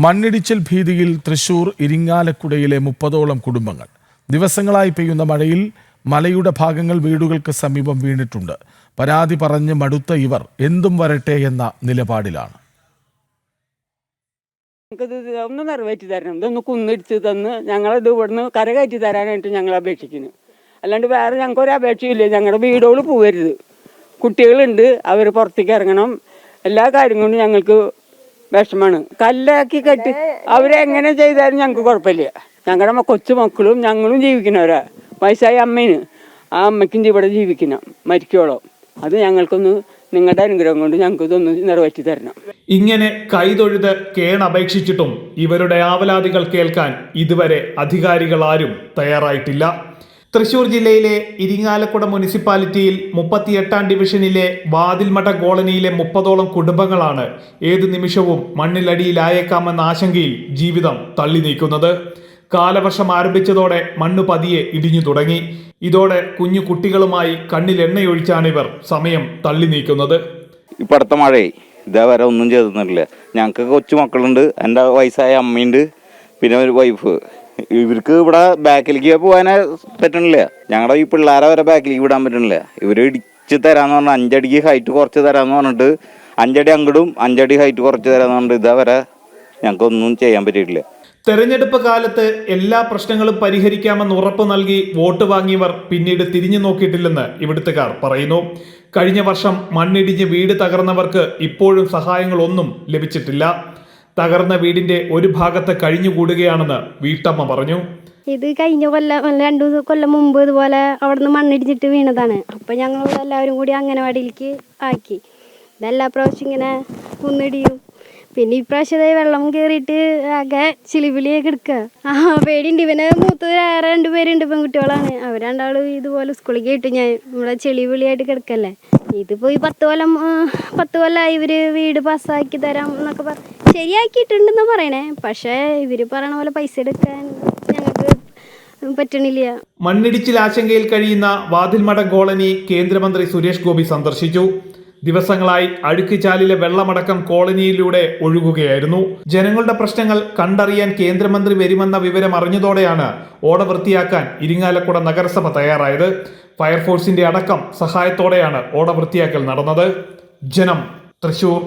മണ്ണിടിച്ചിൽ ഭീതിയിൽ തൃശൂർ ഇരിങ്ങാലക്കുടയിലെ 30ഓളം കുടുംബങ്ങൾ. ദിവസങ്ങളായി പെയ്യുന്ന മഴയിൽ മലയുടെ ഭാഗങ്ങൾ വീടുകൾക്ക് സമീപം വീണിട്ടുണ്ട്. പരാതി പറഞ്ഞ് മടുത്ത ഇവർ എന്തും വരട്ടെ എന്ന നിലപാടിലാണ്. ഒന്ന് നിറവേറ്റി തരണം, ഇതൊന്ന് കുന്നിടിച്ച് തന്ന് ഞങ്ങളിത് ഇവിടുന്ന് കരകയറ്റി തരാനായിട്ട് ഞങ്ങൾ അപേക്ഷിക്കുന്നു. അല്ലാണ്ട് വേറെ ഞങ്ങൾക്കൊരു അപേക്ഷയില്ല. ഞങ്ങളുടെ വീടുകൾ പോകരുത്, കുട്ടികളുണ്ട്, അവർ പുറത്തേക്ക് ഇറങ്ങണം. എല്ലാ കാര്യം കൊണ്ടും ഞങ്ങൾക്ക് വിഷമാണ്. കല്ലാക്കി കെട്ടി അവരെങ്ങനെ ചെയ്താലും ഞങ്ങൾക്ക് കുഴപ്പമില്ല. ഞങ്ങളുടെ കൊച്ചു മക്കളും ഞങ്ങളും ജീവിക്കുന്നവരാ. വയസ്സായ അമ്മേന് ആ അമ്മയ്ക്കും ഇവിടെ ജീവിക്കണം, മരിക്കോളം. അത് ഞങ്ങൾക്കൊന്ന് നിങ്ങളുടെ അനുഗ്രഹം കൊണ്ട് ഞങ്ങൾക്ക് ഇതൊന്ന് നിറവേറ്റി തരണം. ഇങ്ങനെ കൈതൊഴുത് കേണപേക്ഷിച്ചിട്ടും ഇവരുടെ ആവലാതികൾ കേൾക്കാൻ ഇതുവരെ അധികാരികൾ ആരും തയ്യാറായിട്ടില്ല. തൃശൂർ ജില്ലയിലെ ഇരിങ്ങാലക്കുട മുനിസിപ്പാലിറ്റിയിൽ 38-ാം ഡിവിഷനിലെ വാതിൽമഠ കോളനിയിലെ 30ഓളം കുടുംബങ്ങളാണ് ഏതു നിമിഷവും മണ്ണിലടിയിലായേക്കാമെന്ന ആശങ്കയിൽ ജീവിതം തള്ളി നീക്കുന്നത്. കാലവർഷം ആരംഭിച്ചതോടെ മണ്ണ് പതിയെ ഇടിഞ്ഞു തുടങ്ങി. ഇതോടെ കുഞ്ഞു കുട്ടികളുമായി കണ്ണിൽ എണ്ണയൊഴിച്ചാണ് ഇവർ സമയം തള്ളി നീക്കുന്നത്. ഇപ്പടുത്ത മഴയെ ഇതേവരെ ഒന്നും ചെയ്തിട്ടില്ല. ഞങ്ങൾക്ക് കൊച്ചു മക്കളുണ്ട്, എൻ്റെ വയസ്സായ അമ്മയുണ്ട്, പിന്നെ ഒരു വൈഫ്. ഇവർക്ക് ഇവിടെ ബാക്കിലേക്ക് പോകാനേ പറ്റണില്ല. ഞങ്ങളുടെ ഈ പിള്ളേരെ വരെ ബാക്കിലേക്ക് വിടാൻ പറ്റണില്ല. ഇവർ ഇടിച്ച് തരാന്ന് പറഞ്ഞാൽ 5 അടിക്ക് ഹൈറ്റ് കുറച്ച് തരാന്ന് പറഞ്ഞിട്ട് 5 അടി അങ്ങോട്ടും 5 അടി ഹൈറ്റ് കുറച്ച് തരാന്ന് പറഞ്ഞിട്ട് ഇതേവരെ ഞങ്ങൾക്കൊന്നും ചെയ്യാൻ പറ്റിയിട്ടില്ല. തെരഞ്ഞെടുപ്പ് കാലത്ത് എല്ലാ പ്രശ്നങ്ങളും പരിഹരിക്കാമെന്ന് ഉറപ്പ് നൽകി വോട്ട് വാങ്ങിയവർ പിന്നീട് തിരിഞ്ഞു നോക്കിയിട്ടില്ലെന്ന് ഇവിടുത്തുകാർ പറയുന്നു. കഴിഞ്ഞ വർഷം മണ്ണിടിഞ്ഞ് വീട് തകർന്നവർക്ക് ഇപ്പോഴും സഹായങ്ങളൊന്നും ലഭിച്ചിട്ടില്ല. തകർന്ന വീടിന്റെ ഒരു ഭാഗത്ത് കഴിഞ്ഞുകൂടുകയാണെന്ന് വീട്ടമ്മ പറഞ്ഞു. ഇത് കഴിഞ്ഞ കൊല്ലം 2 കൊല്ലം മുമ്പ് ഇതുപോലെ അവിടെ നിന്ന് മണ്ണിടിച്ചിട്ട് വീണതാണ്. അപ്പം ഞങ്ങൾ എല്ലാവരും കൂടി അംഗനവാടിയിലേക്ക് ആക്കി. ഇതെല്ലാ പ്രാവശ്യം ഇങ്ങനെ കുന്നിടിയും. പിന്നെ ഈ പ്രാവശ്യത്തെ വെള്ളം കയറിയിട്ട് ആകെ ചിളിവിളിയൊക്കെ എടുക്കുക. പേടിയുണ്ട്. ഇവനെ മൂത്തത് വേറെ 2 പേരുണ്ട്, പെൺകുട്ടികളാണ്. അവർ രണ്ടാളും ഇതുപോലെ സ്കൂളിലേക്ക് ആയിട്ട് ഞാൻ ഇവിടെ ചെളിവിളിയായിട്ട് കിടക്കല്ലേ. ഇതിപ്പോൾ ഈ 10 കൊല്ലമായി ഇവർ വീട് പാസ്സാക്കി തരാം എന്നൊക്കെ ശരിയാക്കിയിട്ടുണ്ടെന്ന് പറയണേ. പക്ഷേ ഇവർ പറയണ പോലെ പൈസ എടുക്കാൻ ഞങ്ങൾക്ക് പറ്റണില്ല. മണ്ണിടിച്ചിൽ ആശങ്കയിൽ കഴിയുന്ന വാതിൽമഠ കോളനി കേന്ദ്രമന്ത്രി സുരേഷ് ഗോപി സന്ദർശിച്ചു. ദിവസങ്ങളായി അഴുക്കുചാലിലെ വെള്ളമടക്കം കോളനിയിലൂടെ ഒഴുകുകയായിരുന്നു. ജനങ്ങളുടെ പ്രശ്നങ്ങൾ കണ്ടറിയാൻ കേന്ദ്രമന്ത്രി വരുമെന്ന വിവരം അറിഞ്ഞതോടെയാണ് ഓട വൃത്തിയാക്കാൻ ഇരിങ്ങാലക്കുട നഗരസഭ തയ്യാറായത്. ഫയർഫോഴ്സിന്റെ അടക്കം സഹായത്തോടെയാണ് ഓട വൃത്തിയാക്കൽ നടന്നത്. ജനം, തൃശൂർ.